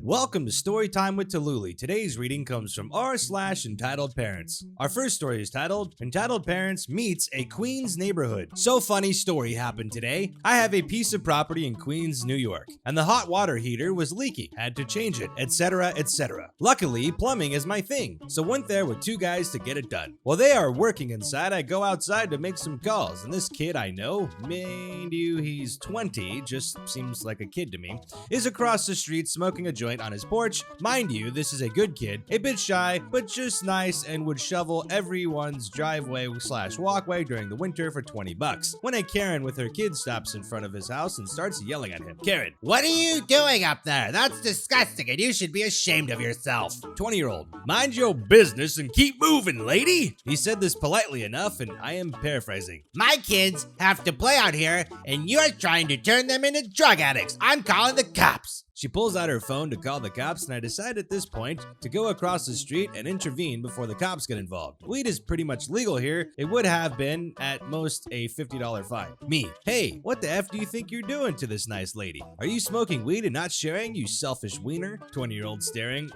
Welcome to Storytime with Tallulah. Today's reading comes from r/EntitledParents. Our first story is titled, Entitled Parents Meets a Queens Neighborhood. So funny story happened today. I have a piece of property in Queens, New York, and the hot water heater was leaking. Had to change it, etc., etc. Luckily, plumbing is my thing, so went there with two guys to get it done. While they are working inside, I go outside to make some calls, and this kid I know, mind you, he's 20, just seems like a kid to me, is across the street smoking a joint on his porch. Mind you, this is a good kid, a bit shy, but just nice, and would shovel everyone's driveway/walkway during the winter for $20. When a Karen with her kid stops in front of his house and starts yelling at him. Karen: "What are you doing up there? That's disgusting and you should be ashamed of yourself." 20-year-old: "Mind your business and keep moving, lady." He said this politely enough, and I am paraphrasing. "My kids have to play out here and you're trying to turn them into drug addicts. I'm calling the cops." She pulls out her phone to call the cops, and I decide at this point to go across the street and intervene before the cops get involved. Weed is pretty much legal here. It would have been, at most, a $50 fine. Me: "Hey, what the F do you think you're doing to this nice lady? Are you smoking weed and not sharing, you selfish wiener?" 20-year-old staring.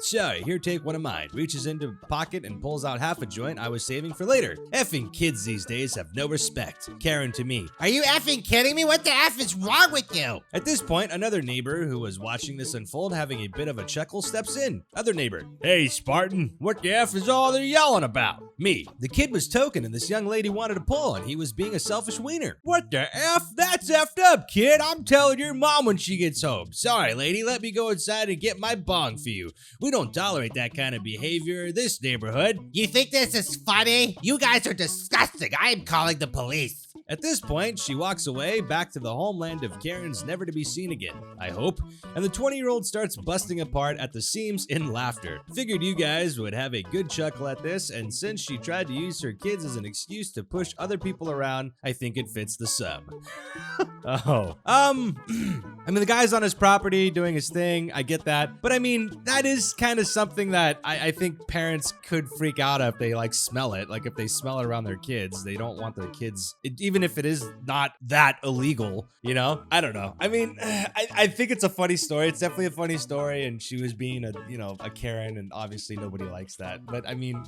Sorry, here, take one of mine." Reaches into pocket and pulls out half a joint I was saving for later. Effing kids these days have no respect. Karen to me: "Are you effing kidding me? What the F is wrong with you?" At this point, another neighbor who was watching this unfold, having a bit of a chuckle, steps in. Other neighbor: "Hey, Spartan, what the F is all they're yelling about?" Me: "The kid was token and this young lady wanted to pull and he was being a selfish wiener." "What the F? That's effed up, kid. I'm telling your mom when she gets home." "Sorry, lady, let me go inside and get my bong for you. We don't tolerate that kind of behavior in this neighborhood." "You think this is funny? You guys are disgusting. I am calling the police." At this point, she walks away back to the homeland of Karens never to be seen again, I hope, and the 20-year-old starts busting apart at the seams in laughter. Figured you guys would have a good chuckle at this, and since she tried to use her kids as an excuse to push other people around, I think it fits the sub. I mean, the guy's on his property doing his thing, I get that, but I mean, that is kind of something that I think parents could freak out if they smell it. Like if they smell it around their kids, they don't want their kids, even if it is not that illegal, you know? I don't know. I mean, I think it's a funny story. It's definitely a funny story, and she was being a Karen, and obviously nobody likes that. But I mean,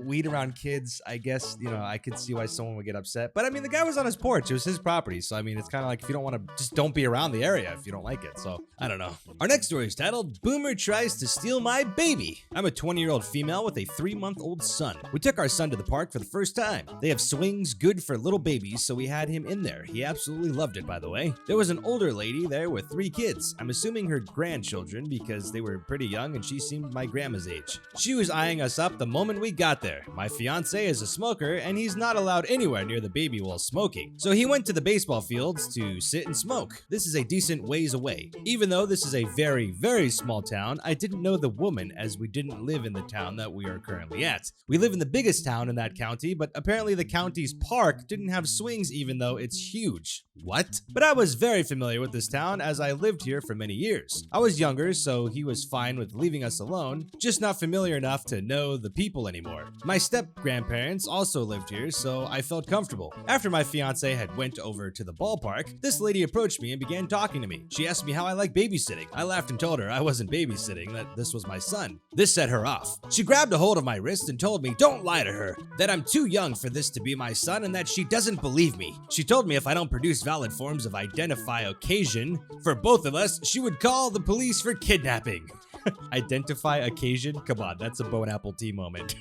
weed around kids, I guess, I could see why someone would get upset. But I mean, the guy was on his porch. It was his property. So I mean, it's kind of like if you don't want to, just don't be around the area if you don't like it. So I don't know. Our next story is titled, Boomer Tries to Steal My Baby. I'm a 20-year-old female with a 3-month-old son. We took our son to the park for the first time. They have swings good for little babies, so we had him in there. He absolutely loved it, by the way. There was an older lady there with 3 kids. I'm assuming her grandchildren because they were pretty young and she seemed my grandma's age. She was eyeing us up the moment we got there. My fiance is a smoker and he's not allowed anywhere near the baby while smoking. So he went to the baseball fields to sit and smoke. This is a decent ways away. Even though this is a very, very small town, I didn't know the woman as we didn't live in the town that we are currently at. We live in the biggest town in that county, but apparently the county's park didn't have swings even though it's huge. What? But I was very familiar with this town as I lived here for many years. I was younger, so he was fine with leaving us alone, just not familiar enough to know the people anymore. My step-grandparents also lived here, so I felt comfortable. After my fiance had went over to the ballpark, this lady approached me and began talking to me. She asked me how I like babysitting. I laughed and told her I wasn't babysitting, that this was my son. This set her off. She grabbed a hold of my wrist and told me don't lie to her, that I'm too young for this to be my son and that she doesn't believe me. She told me if I don't produce valid forms of identification for both of us, she would call the police for kidnapping. Identify occasion? Come on, that's a Bo and Apple tea moment.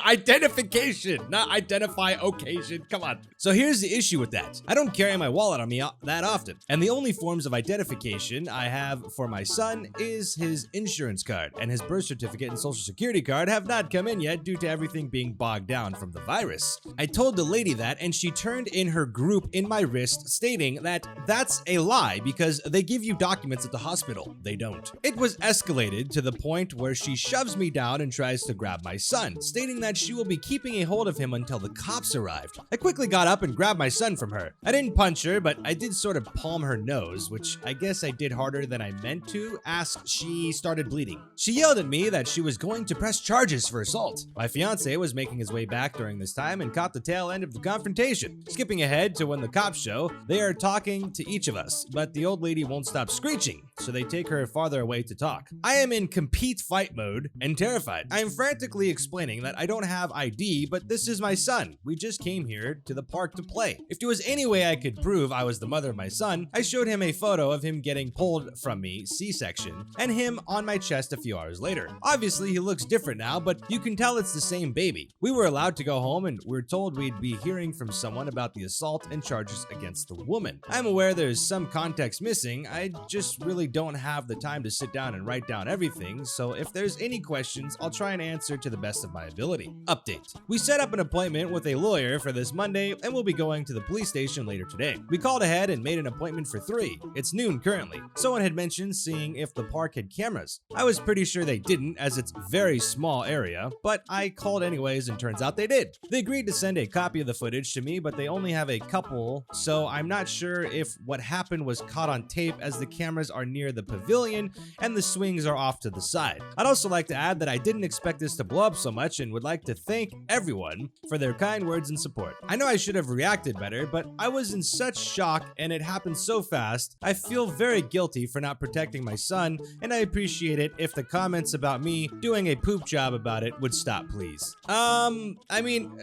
Identification, not identify occasion. Come on. So here's the issue with that. I don't carry my wallet on me that often. And the only forms of identification I have for my son is his insurance card. And his birth certificate and social security card have not come in yet due to everything being bogged down from the virus. I told the lady that and she turned in her group in my wrist stating that that's a lie because they give you documents at the hospital. They don't. It was escalating escalated to the point where she shoves me down and tries to grab my son, stating that she will be keeping a hold of him until the cops arrived. I quickly got up and grabbed my son from her. I didn't punch her, but I did sort of palm her nose, which I guess I did harder than I meant to, as she started bleeding. She yelled at me that she was going to press charges for assault. My fiance was making his way back during this time and caught the tail end of the confrontation. Skipping ahead to when the cops show, they are talking to each of us, but the old lady won't stop screeching, so they take her farther away to talk. I am in compete fight mode and terrified. I am frantically explaining that I don't have ID, but this is my son. We just came here to the park to play. If there was any way I could prove I was the mother of my son, I showed him a photo of him getting pulled from me, C-section, and him on my chest a few hours later. Obviously, he looks different now, but you can tell it's the same baby. We were allowed to go home and we're told we'd be hearing from someone about the assault and charges against the woman. I'm aware there's some context missing. I just really don't have the time to sit down and write down everything, so if there's any questions, I'll try and answer to the best of my ability. Update. We set up an appointment with a lawyer for this Monday and we'll be going to the police station later today. We called ahead and made an appointment for 3. It's noon currently. Someone had mentioned seeing if the park had cameras. I was pretty sure they didn't, as it's a very small area, but I called anyways and turns out they did. They agreed to send a copy of the footage to me, but they only have a couple, so I'm not sure if what happened was caught on tape, as the cameras are near the pavilion and the swings are off to the side. I'd also like to add that I didn't expect this to blow up so much and would like to thank everyone for their kind words and support. I know I should have reacted better, but I was in such shock and it happened so fast. I feel very guilty for not protecting my son, and I appreciate it if the comments about me doing a poop job about it would stop, please. I mean,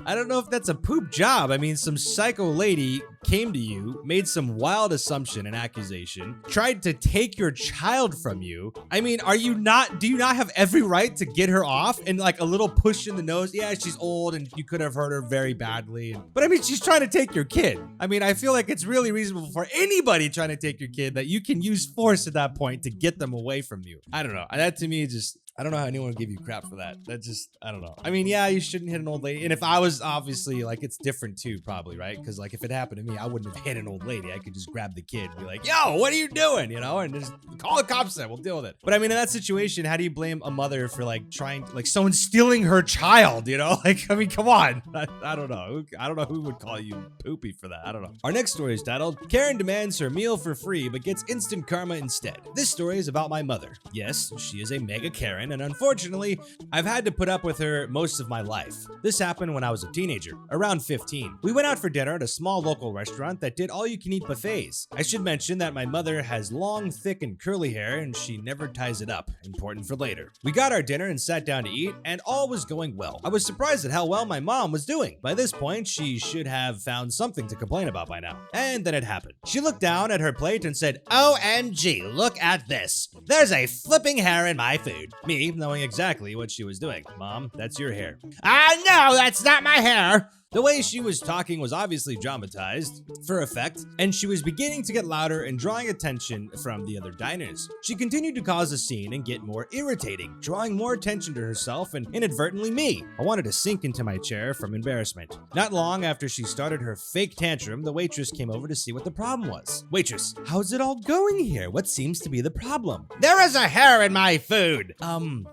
I don't know if that's a poop job. I mean, some psycho lady came to you, made some wild assumption and accusation, tried to take your child from you. I mean, do you not have every right to get her off? And like a little push in the nose, yeah, she's old and you could have hurt her very badly. But I mean, she's trying to take your kid. I mean, I feel like it's really reasonable for anybody trying to take your kid that you can use force at that point to get them away from you. I don't know. That to me just, I don't know how anyone would give you crap for that. That just, I don't know. I mean, yeah, you shouldn't hit an old lady. And if I was obviously, like, it's different too, probably, right? Because, like, if it happened to me, I wouldn't have hit an old lady. I could just grab the kid and be like, yo, what are you doing? You know, and just call the cops then. We'll deal with it. But I mean, in that situation, how do you blame a mother for, like, trying, like, someone stealing her child, you know? Like, I mean, come on. I don't know. I don't know who would call you poopy for that. I don't know. Our next story is titled, Karen demands her meal for free, but gets instant karma instead. This story is about my mother. Yes, she is a mega Karen, and unfortunately, I've had to put up with her most of my life. This happened when I was a teenager, around 15. We went out for dinner at a small local restaurant that did all-you-can-eat buffets. I should mention that my mother has long, thick, and curly hair, and she never ties it up. Important for later. We got our dinner and sat down to eat, and all was going well. I was surprised at how well my mom was doing. By this point, she should have found something to complain about by now. And then it happened. She looked down at her plate and said, OMG, look at this. There's a flipping hair in my food. Me, knowing exactly what she was doing. Mom, that's your hair. No, that's not my hair. The way she was talking was obviously dramatized, for effect, and she was beginning to get louder and drawing attention from the other diners. She continued to cause a scene and get more irritating, drawing more attention to herself and inadvertently me. I wanted to sink into my chair from embarrassment. Not long after she started her fake tantrum, the waitress came over to see what the problem was. Waitress, how's it all going here? What seems to be the problem? There is a hair in my food.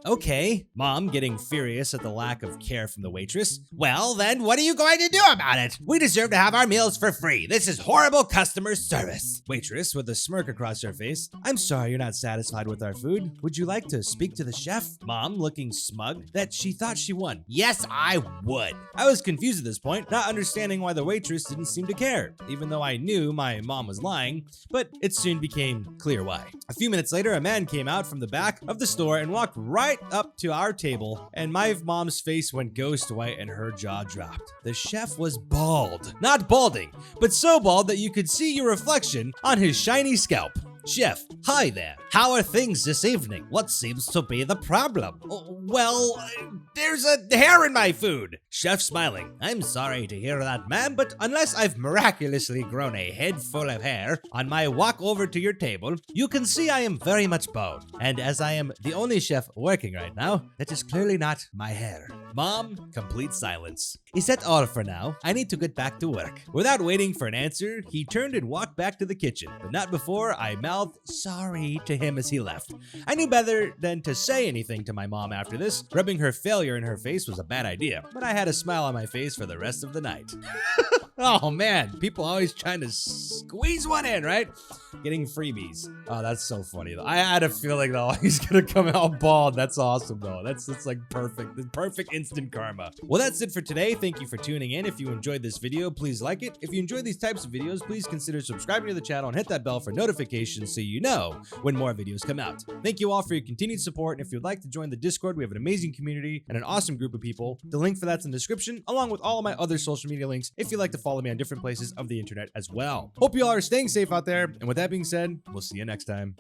Okay. Mom, getting furious at the lack of care from the waitress. Well, then what are you going to do about it? We deserve to have our meals for free. This is horrible customer service. Waitress, with a smirk across her face. I'm sorry you're not satisfied with our food. Would you like to speak to the chef? Mom, looking smug that she thought she won. Yes, I would. I was confused at this point, not understanding why the waitress didn't seem to care, even though I knew my mom was lying, but it soon became clear why. A few minutes later, a man came out from the back of the store and walked right up to our table, and my mom's face went ghost white and her jaw dropped. The chef was bald. Not balding, but so bald that you could see your reflection on his shiny scalp. Chef, hi there. How are things this evening? What seems to be the problem? There's a hair in my food. Chef smiling. I'm sorry to hear that, ma'am, but unless I've miraculously grown a head full of hair on my walk over to your table, you can see I am very much bald. And as I am the only chef working right now, that is clearly not my hair. Mom, complete silence. Is that all for now? I need to get back to work. Without waiting for an answer, he turned and walked back to the kitchen, but not before I mouthed sorry to him as he left. I knew better than to say anything to my mom after this. Rubbing her failure in her face was a bad idea, but I had a smile on my face for the rest of the night. Oh man, people always trying to squeeze one in, right? Getting freebies. Oh, that's so funny though. I had a feeling though he's gonna come out bald. That's awesome though. It's like perfect. Perfect instant karma. Well, that's it for today. Thank you for tuning in. If you enjoyed this video, please like it. If you enjoy these types of videos, please consider subscribing to the channel and hit that bell for notifications so you know when more videos come out. Thank you all for your continued support. And if you'd like to join the Discord, we have an amazing community and an awesome group of people. The link for that's in the description, along with all of my other social media links if you'd like to follow me on different places of the internet as well. Hope you all are staying safe out there. And with that being said, we'll see you next time.